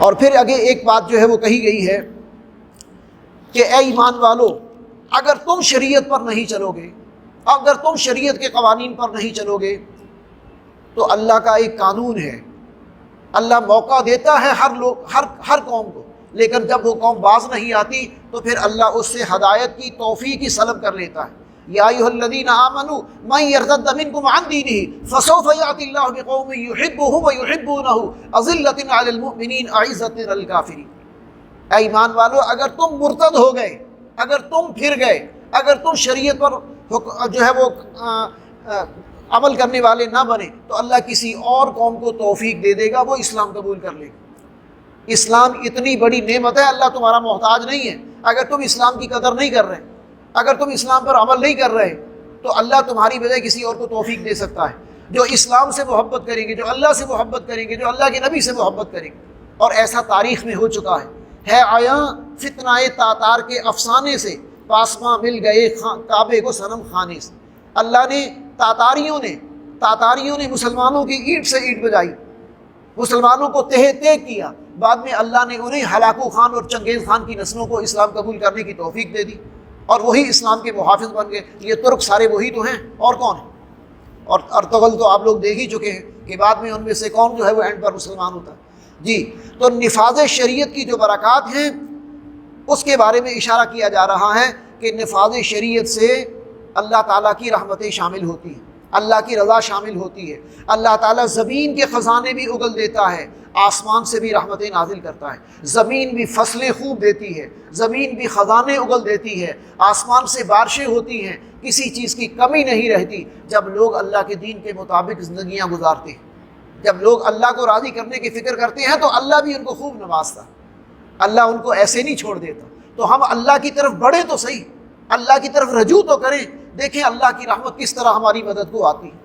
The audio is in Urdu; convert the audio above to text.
اور پھر آگے ایک بات جو ہے وہ کہی گئی ہے کہ اے ایمان والو، اگر تم شریعت پر نہیں چلو گے، اگر تم شریعت کے قوانین پر نہیں چلو گے تو اللہ کا ایک قانون ہے، اللہ موقع دیتا ہے ہر قوم کو، لیکن جب وہ قوم باز نہیں آتی تو پھر اللہ اس سے ہدایت کی توفیق ہی سلب کر لیتا ہے۔ یا ایھا الذین آمنوا من یرتد منکم عن دینہ فسوف یأتی اللہ بقوم یحبهم ویحبونہ اذلۃ علی المؤمنین اعزۃ علی الکافرین۔ اے ایمان والو، اگر تم مرتد ہو گئے، اگر تم پھر گئے، اگر تم شریعت پر جو ہے وہ عمل کرنے والے نہ بنے تو اللہ کسی اور قوم کو توفیق دے دے گا، وہ اسلام قبول کر لے گا۔ اسلام اتنی بڑی نعمت ہے، اللہ تمہارا محتاج نہیں ہے۔ اگر تم اسلام کی قدر نہیں کر رہے، اگر تم اسلام پر عمل نہیں کر رہے تو اللہ تمہاری بجائے کسی اور کو توفیق دے سکتا ہے، جو اسلام سے محبت کریں گے، جو اللہ سے محبت کریں گے، جو اللہ کے نبی سے محبت کریں گے۔ اور ایسا تاریخ میں ہو چکا ہے آیا فتنہ تاتار کے افسانے سے پاسماں مل گئے کعبے کو صنم خانے سے۔ اللہ نے تاتاریوں نے مسلمانوں کی اینٹ سے اینٹ بجائی، مسلمانوں کو تہہ تہ کیا، بعد میں اللہ نے انہیں ہلاکو خان اور چنگیز خان کی نسلوں کو اسلام قبول کرنے کی توفیق دے دی، اور وہی اسلام کے محافظ بن گئے۔ یہ ترک سارے وہی تو ہیں، اور کون ہیں؟ اور ارطغرل تو آپ لوگ دیکھ ہی چکے ہیں کہ بعد میں ان میں سے کون جو ہے وہ اینڈ پر مسلمان ہوتا ہے۔ جی، تو نفاذ شریعت کی جو برکات ہیں اس کے بارے میں اشارہ کیا جا رہا ہے کہ نفاذ شریعت سے اللہ تعالیٰ کی رحمتیں شامل ہوتی ہیں، اللہ کی رضا شامل ہوتی ہے۔ اللہ تعالیٰ زمین کے خزانے بھی اگل دیتا ہے، آسمان سے بھی رحمتیں نازل کرتا ہے۔ زمین بھی فصلیں خوب دیتی ہے، زمین بھی خزانے اگل دیتی ہے، آسمان سے بارشیں ہوتی ہیں، کسی چیز کی کمی نہیں رہتی جب لوگ اللہ کے دین کے مطابق زندگیاں گزارتے ہیں۔ جب لوگ اللہ کو راضی کرنے کی فکر کرتے ہیں تو اللہ بھی ان کو خوب نوازتا، اللہ ان کو ایسے نہیں چھوڑ دیتا۔ تو ہم اللہ کی طرف بڑھیں تو صحیح، اللہ کی طرف رجوع تو کریں، دیکھیں اللہ کی رحمت کس طرح ہماری مدد کو آتی ہے۔